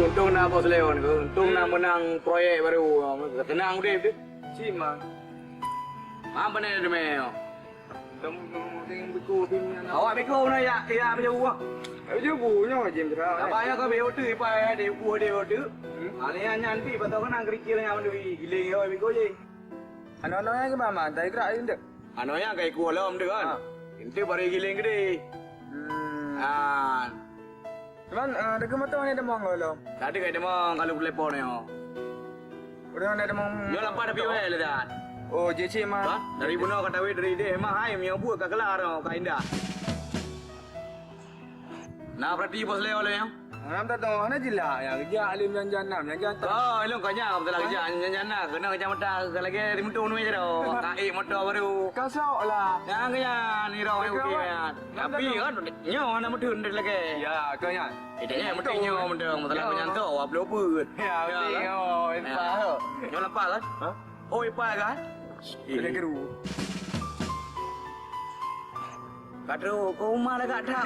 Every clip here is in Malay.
untung na Bos Leon, untung na menang proyek baru. Tenang udah itu. Cima. Apa nih demi? Kamu dengan beku pimpinan. Awak beko na ya macam buah. Ayo bunyo jam berapa? Apa ya kau beo tu ipa ya dia buah dia tu. Alian nyanti betul kan angkri kira yang mana gile awak beko je. Anak-anaknya ke mama? Tak ikut ini dek. Ano yang kayak kualam tu kan. Itu baru gile gede. Ah. Cuman dekat mata mana ada mangga Tadi kayak demang kalau telepon ni. Udah ada mang. Yo lapar tapi weh le dah. Oh, JC mah. Dari bunuh kata weh dari dia emang hai yang buat kat kelar kat indah. Nah berarti Bos Leo le yang. Nam tak tahu mana jila ya kerja alim jangan tak. Oh, elok kanya betul lagi jangan kena kerja mata lagi di mutu ni je dah. Kai motor baru. Kasau lah. Jangan kaya ni dah okey ya. Tapi kan nyo ana mutu ndek lagi. Ya, kau ya. Idanya mutu nyo mendeng masalah menyanto apa lupa. Ya, betul. Oh, itu. Nyo lepas kan? Ha? Oh, ipa kan? Ada keru. Kadro, kau mana kat dah?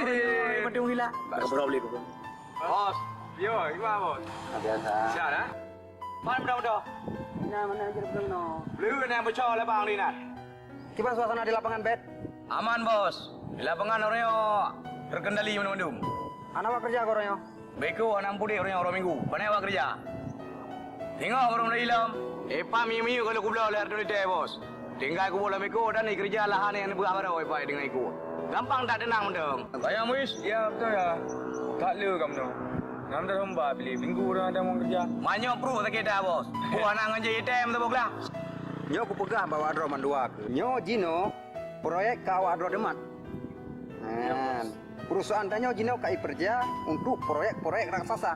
Betul hilang. Tak perlu beli kau. Bos. Yo, gimana bos? Biasa. Siap dah. Mana dah? Mana aja belum no. Belum yang bocor lah bang Lina. Gimana suasana di lapangan bed? Aman bos. Di lapangan orangnya terkendali mendung. Anak apa kerja korangnya? Beko anak putih orangnya orang minggu. Mana awak kerja? Tengok orang dah hilang. Epa miu kalau kubla oleh Ardo Lite bos. Tinggal aku bola beko dan ni kerja lahan yang buat apa dah Epa dengan aku. Gampang tak tenang mendung. Saya Muiz. Ya, betul ya. Tak lu kamu no. Nam dah hamba beli minggu orang ada mau kerja. Manyo pro tak kita bos. Buat nak ngaji item tu boklah. Nyo ku pegah bawa adro mandua ke. Nyo Jino proyek kau adro demat. Perusahaan danyo Jino kai kerja untuk proyek-proyek raksasa.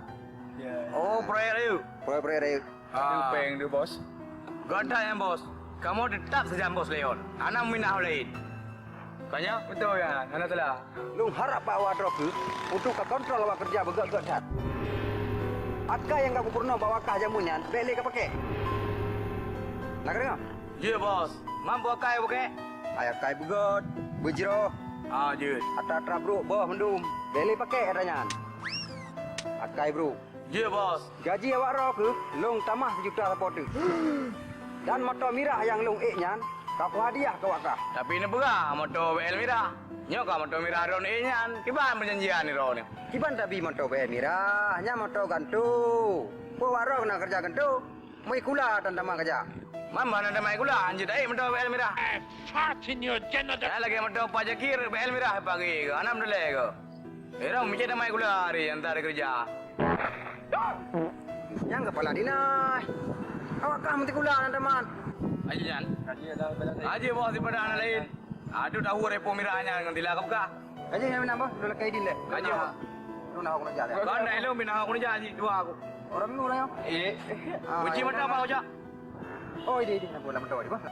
Ya. Oh, proyek itu. Proyek-proyek itu. Peng tu bos. Ganda yang bos. Kamu tetap saja bos Leon. Anak minah lain. Kanya? Betul ya, anak telah. Lung harap bawa adro ke untuk ke kontrol awak kerja begak-gak dat. Akak yang kamu purno bawa kah jamunyan, beli ke pakai. Nak dengar? Ya bos. Mampu kai bukan? Ayah kai begot, bejro, Ah, je. atra bro, bawah mendum, beli pakai adanya. Akai bro. Ya bos. Gaji awak roh ke, long tamah 1 juta support tu. Dan motor mirah yang long nyan, kau hadiah ke wakah. Tapi ini berah motor BL Mirah. Nyo ka motor Mirah ron nyan. Kiban perjanjian ni ron. Kiban tapi motor BL mirah, nya motor gantu. Po waro nak kerja gantu. Mai kula dan tamah kerja. Mama nak mai kula anjir dai motor BL Mirah. Fart in your genital. Ya lagi motor pajakir BL Mirah pagi ke. Anam dole ke. Era mesti ada mai kula hari antar kerja. Yang kepala dinas. Awak kah mesti kula dan teman. Aje jan. Gaji ada belas. Aje bos daripada anak lain. Aduh tahu repo Mirahnya dengan tilak buka. Gaji yang mana bos? Dulu kai dile. Gaji. Lu nak aku nak jalan. Kan dai lo minah aku ni janji dua aku. Orang minggu lah yo. Uji mata apa aja? Oh, ini nak bola motor di bos.